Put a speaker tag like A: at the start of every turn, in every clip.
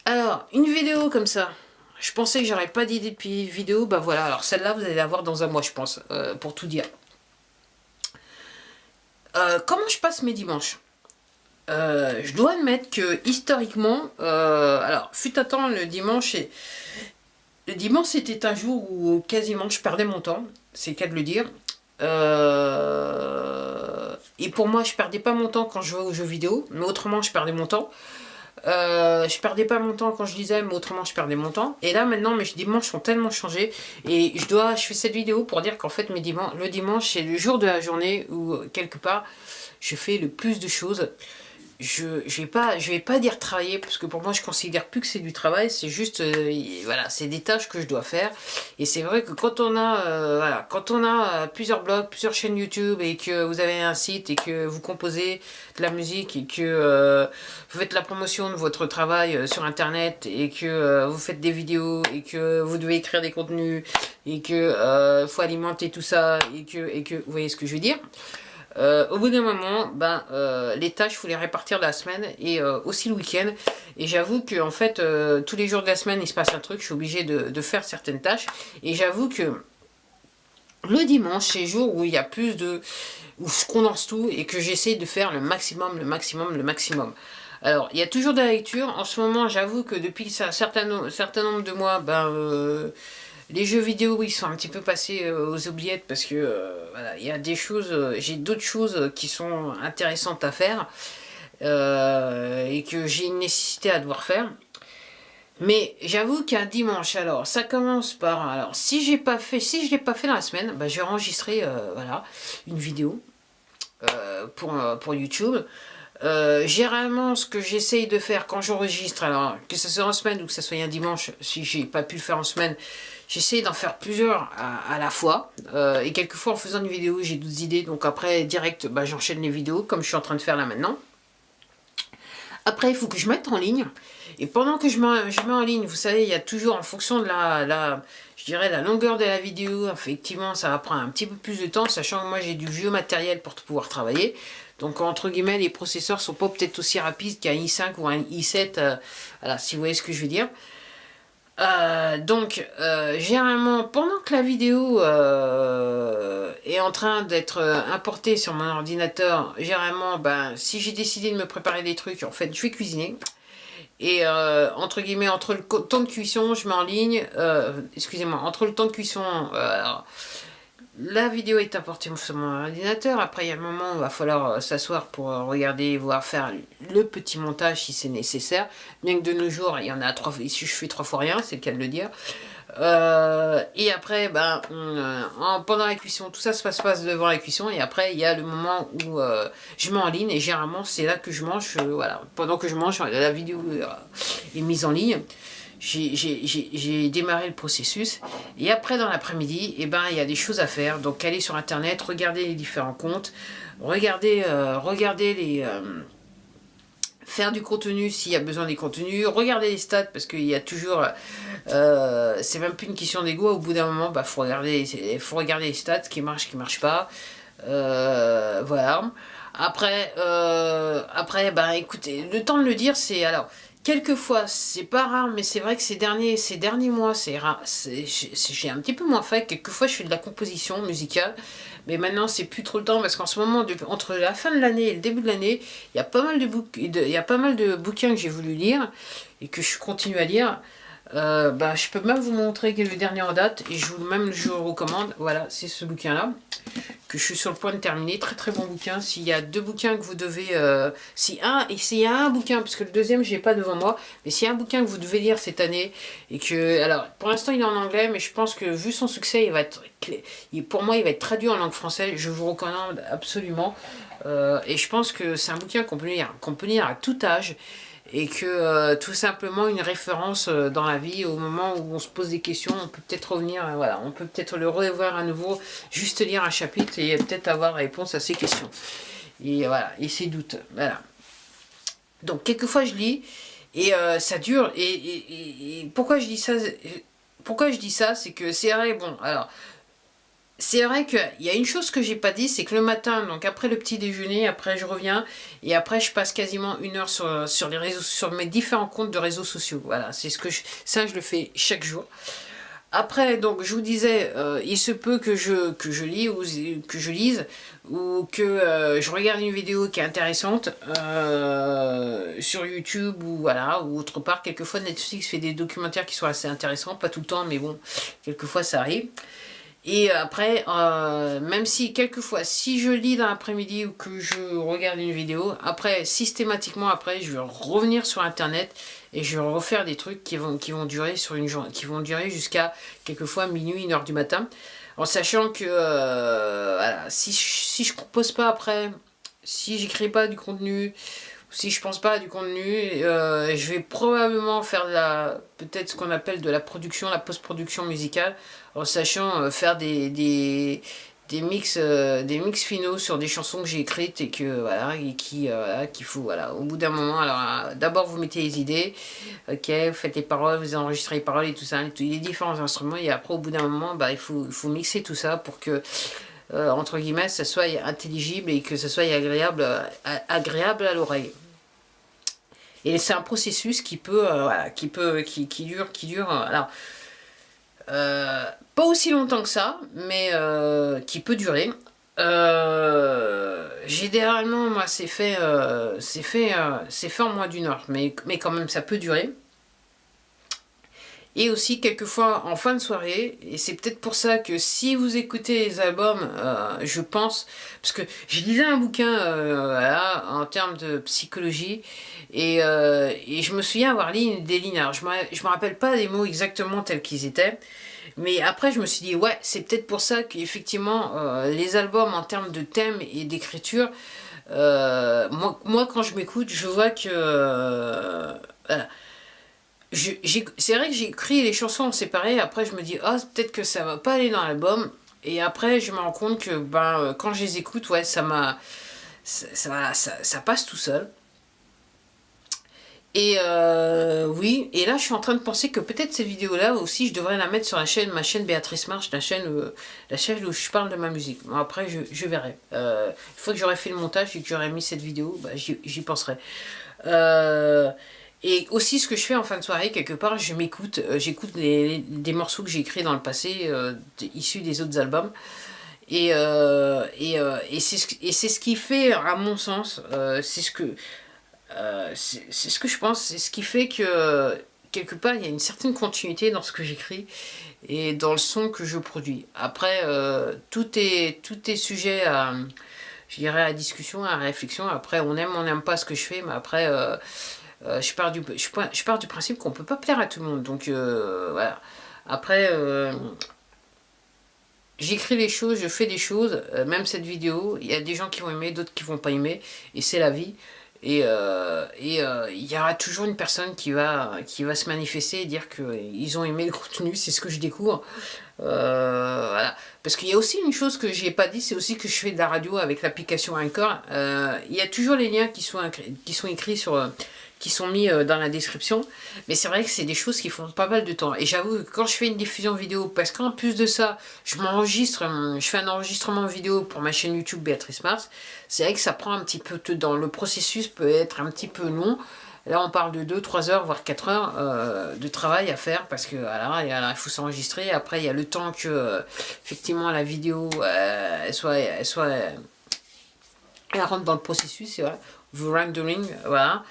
A: Alors, une vidéo comme ça. Je pensais que j'aurais pas d'idée de vidéo. Bah voilà, alors celle-là, vous allez la voir dans un mois, je pense, pour tout dire. Comment je passe mes dimanches? Je dois admettre que historiquement, alors fut un temps le dimanche c'était un jour où quasiment je perdais mon temps, c'est le cas de le dire. Et pour moi, je perdais pas mon temps quand je jouais aux jeux vidéo, mais autrement je perdais mon temps. Je perdais pas mon temps quand je lisais, mais autrement je perdais mon temps. Et là maintenant mes dimanches ont tellement changé. Et je fais cette vidéo pour dire qu'en fait le dimanche c'est le jour de la journée où quelque part je fais le plus de choses. Je vais pas dire travailler parce que pour moi je considère plus que c'est du travail, c'est juste voilà, c'est des tâches que je dois faire. Et c'est vrai que quand on a voilà, quand on a plusieurs blogs, plusieurs chaînes YouTube et que vous avez un site et que vous composez de la musique et que vous faites la promotion de votre travail sur internet et que vous faites des vidéos et que vous devez écrire des contenus et que faut alimenter tout ça et que vous voyez ce que je veux dire. Au bout d'un moment, les tâches, il faut les répartir de la semaine et aussi le week-end. Et j'avoue que en fait, tous les jours de la semaine, il se passe un truc. Je suis obligée de faire certaines tâches. Et j'avoue que le dimanche, c'est le jour où il y a plus de... où je condense tout et que j'essaye de faire le maximum, le maximum, le maximum. Alors, il y a toujours de la lecture. En ce moment, j'avoue que depuis un certain nombre de mois, les jeux vidéo, ils sont un petit peu passés aux oubliettes parce que voilà, il y a des choses, j'ai d'autres choses qui sont intéressantes à faire et que j'ai une nécessité à devoir faire. Mais j'avoue qu'un dimanche, alors ça commence par, alors si je l'ai pas fait dans la semaine, je vais enregistrer voilà une vidéo pour YouTube. Généralement, ce que j'essaye de faire quand j'enregistre, alors que ce soit en semaine ou que ce soit un dimanche, si j'ai pas pu le faire en semaine, j'essaye d'en faire plusieurs à la fois. Et quelquefois, en faisant une vidéo, j'ai d'autres idées. Donc après, direct, j'enchaîne les vidéos, comme je suis en train de faire là maintenant. Après, il faut que je mette en ligne. Et pendant que je mets en ligne, vous savez, il y a toujours, en fonction de je dirais, la longueur de la vidéo, effectivement, ça va prendre un petit peu plus de temps, sachant que moi, j'ai du vieux matériel pour pouvoir travailler. Donc, entre guillemets, les processeurs sont pas peut-être aussi rapides qu'un i5 ou un i7, voilà, si vous voyez ce que je veux dire. Généralement, pendant que la vidéo est en train d'être importée sur mon ordinateur, généralement, si j'ai décidé de me préparer des trucs, en fait, je vais cuisiner. Et entre guillemets, entre le temps de cuisson, je mets en ligne, excusez-moi, entre le temps de cuisson, la vidéo est apportée sur mon ordinateur. Après, il y a un moment où il va falloir s'asseoir pour regarder, voire faire le petit montage si c'est nécessaire. Bien que de nos jours, il y en a je fais 3 fois rien, c'est le cas de le dire. Et après, pendant la cuisson, tout ça se passe devant la cuisson. Et après, il y a le moment où je mets en ligne. Et généralement, c'est là que je mange. Voilà. Pendant que je mange, la vidéo est mise en ligne. J'ai démarré le processus. Et après, dans l'après-midi, il y a des choses à faire. Donc, aller sur Internet, regarder les différents comptes, regarder les... faire du contenu s'il y a besoin des contenus, regarder les stats parce qu'il y a toujours... c'est même plus une question d'ego, au bout d'un moment, faut regarder les stats, qui marche pas. Voilà. Après, écoutez, le temps de le dire, c'est... Alors, quelquefois, c'est pas rare, mais c'est vrai que ces derniers mois, c'est rare. J'ai un petit peu moins fait. Quelquefois, je fais de la composition musicale. Mais maintenant, c'est plus trop le temps parce qu'en ce moment, entre la fin de l'année et le début de l'année, il y a pas mal de bouquins que j'ai voulu lire et que je continue à lire. Je peux même vous montrer quel est le dernier en date et je vous recommande. Voilà, c'est ce bouquin-là que je suis sur le point de terminer. Très très bon bouquin. S'il y a 2 bouquins que vous devez... s'il y a un bouquin, parce que le deuxième, je n'ai pas devant moi, mais s'il y a un bouquin que vous devez lire cette année, et que... Alors, pour l'instant, il est en anglais, mais je pense que vu son succès, pour moi, il va être traduit en langue française. Je vous recommande absolument. Et je pense que c'est un bouquin qu'on peut lire à tout âge et que tout simplement une référence dans la vie au moment où on se pose des questions, on peut peut-être revenir, voilà, on peut peut-être le revoir à nouveau, juste lire un chapitre et peut-être avoir la réponse à ces questions. Et voilà, et ses doutes. Voilà. Donc quelquefois je lis et ça dure et pourquoi je dis ça c'est que c'est vrai, bon, alors c'est vrai qu'il y a une chose que j'ai pas dit, c'est que le matin, donc après le petit déjeuner, après je reviens, et après je passe quasiment 1 heure sur les réseaux, sur mes différents comptes de réseaux sociaux. Voilà, c'est ce que ça je le fais chaque jour. Après, donc, je vous disais, il se peut que je lis ou que je lise ou que je regarde une vidéo qui est intéressante sur YouTube ou voilà ou autre part. Quelquefois, Netflix fait des documentaires qui sont assez intéressants, pas tout le temps, mais bon, quelquefois ça arrive. Et après, même si quelquefois, si je lis dans l'après-midi ou que je regarde une vidéo, après, systématiquement, après, je vais revenir sur Internet et je vais refaire des trucs qui vont durer sur une journée, qui vont durer jusqu'à quelquefois minuit, 1 heure du matin. En sachant que, voilà, si je compose pas après, si j'écris pas du contenu, si je pense pas à du contenu, je vais probablement faire peut-être ce qu'on appelle de la production, la post-production musicale, en sachant faire des mix finaux sur des chansons que j'ai écrites et que voilà et qu'il faut voilà au bout d'un moment. Alors d'abord vous mettez les idées, ok, vous faites les paroles, vous enregistrez les paroles et tout ça, les différents instruments et après au bout d'un moment bah il faut mixer tout ça pour que entre guillemets, ça soit intelligible et que ça soit agréable à l'oreille. Et c'est un processus qui peut, voilà, qui dure, alors, pas aussi longtemps que ça, mais qui peut durer. Généralement, moi, c'est fait en moins d'1 heure, mais quand même, ça peut durer. Et aussi quelquefois en fin de soirée, et c'est peut-être pour ça que si vous écoutez les albums, je pense, parce que je lisais un bouquin voilà, en termes de psychologie, et je me souviens avoir lu des lignes, alors je me rappelle pas des mots exactement tels qu'ils étaient, mais après je me suis dit, ouais, c'est peut-être pour ça qu'effectivement les albums en termes de thème et d'écriture, moi quand je m'écoute, je vois que... voilà, c'est vrai que j'ai écrit les chansons en séparé, après je me dis, ah, peut-être que ça va pas aller dans l'album, et après je me rends compte que quand je les écoute, ouais, ça passe tout seul. Et oui, et là je suis en train de penser que peut-être cette vidéo-là aussi, je devrais la mettre sur ma chaîne Béatrice Marche, la chaîne où je parle de ma musique. Bon, après je verrai. Une fois que j'aurai fait le montage et que j'aurai mis cette vidéo, bah, j'y penserai. Et aussi ce que je fais en fin de soirée, quelque part, j'écoute des morceaux que j'ai écrits dans le passé, issus des autres albums. Et c'est ce qui fait, à mon sens, c'est ce que je pense, c'est ce qui fait que quelque part il y a une certaine continuité dans ce que j'écris et dans le son que je produis. Après, tout est sujet à, je dirais, à discussion, à réflexion. Après, on n'aime pas ce que je fais, mais après, je pars du principe qu'on peut pas plaire à tout le monde. Donc voilà. Après, j'écris les choses, je fais des choses, même cette vidéo, il y a des gens qui vont aimer, d'autres qui vont pas aimer, et c'est la vie. Et il y aura toujours une personne qui va se manifester et dire qu'ils ont aimé le contenu, c'est ce que je découvre. Voilà. Parce qu'il y a aussi une chose que j'ai pas dit, c'est aussi que je fais de la radio avec l'application Anchor. Il y a toujours les liens qui sont écrits qui sont mis dans la description, mais c'est vrai que c'est des choses qui font pas mal de temps. Et j'avoue que quand je fais une diffusion vidéo, parce qu'en plus de ça, je fais un enregistrement vidéo pour ma chaîne YouTube Béatrice Mars, c'est vrai que ça prend un petit peu de temps. Le processus peut être un petit peu long. Là, on parle de 2-3 heures, voire 4 heures de travail à faire parce que voilà, il faut s'enregistrer. Après, il y a le temps que, effectivement, la vidéo, elle rentre dans le processus, et voilà, vous rendering, voilà.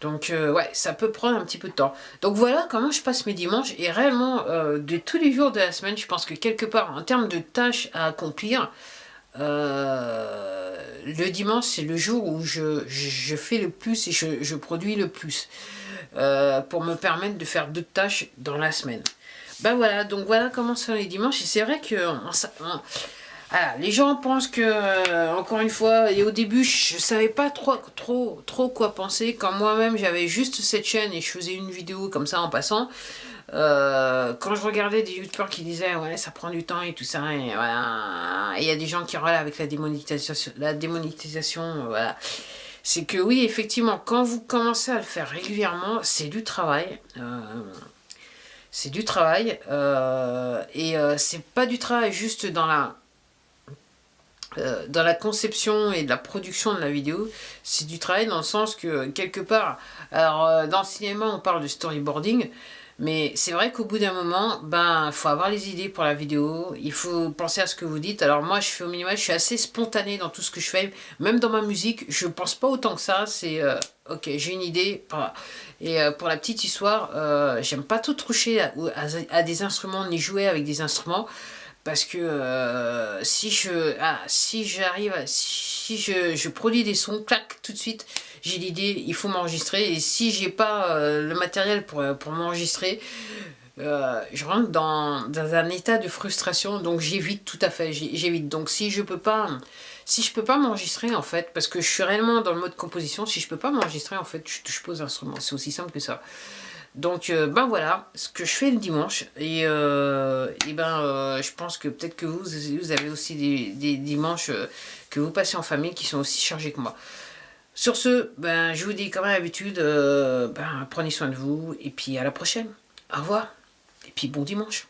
A: Donc, ouais, ça peut prendre un petit peu de temps. Donc, voilà comment je passe mes dimanches. Et réellement, de tous les jours de la semaine, je pense que quelque part, en termes de tâches à accomplir, le dimanche, c'est le jour où je fais le plus et je produis le plus pour me permettre de faire d'autres tâches dans la semaine. Ben voilà, donc voilà comment sont les dimanches. Et c'est vrai que voilà, les gens pensent que, encore une fois, et au début, je savais pas trop quoi penser. Quand moi-même, j'avais juste cette chaîne et je faisais une vidéo comme ça en passant. Quand je regardais des youtubeurs qui disaient ouais ça prend du temps et tout ça et voilà, et il y a des gens qui râlent avec la démonétisation, voilà, c'est que oui effectivement quand vous commencez à le faire régulièrement c'est du travail, c'est pas du travail juste dans la dans la conception et de la production de la vidéo, c'est du travail dans le sens que, quelque part, alors dans le cinéma, on parle de storyboarding, mais c'est vrai qu'au bout d'un moment, ben, faut avoir les idées pour la vidéo, il faut penser à ce que vous dites. Alors moi, je fais au minimal, je suis assez spontané dans tout ce que je fais, même dans ma musique, je pense pas autant que ça, c'est, ok, j'ai une idée, voilà. Et pour la petite histoire, j'aime pas trop toucher à des instruments, ni jouer avec des instruments, parce que si j'arrive, si je produis des sons, clac, tout de suite, j'ai l'idée, il faut m'enregistrer. Et si j'ai pas le matériel pour m'enregistrer, je rentre dans un état de frustration. Donc j'évite tout à fait, j'évite. Donc si je peux pas m'enregistrer en fait, parce que je suis réellement dans le mode composition, si je peux pas m'enregistrer en fait, je touche pas aux instruments. C'est aussi simple que ça. Donc ben voilà ce que je fais le dimanche et ben je pense que peut-être que vous avez aussi des dimanches que vous passez en famille qui sont aussi chargés que moi. Sur ce, ben je vous dis comme à l'habitude, ben prenez soin de vous et puis à la prochaine. Au revoir et puis bon dimanche.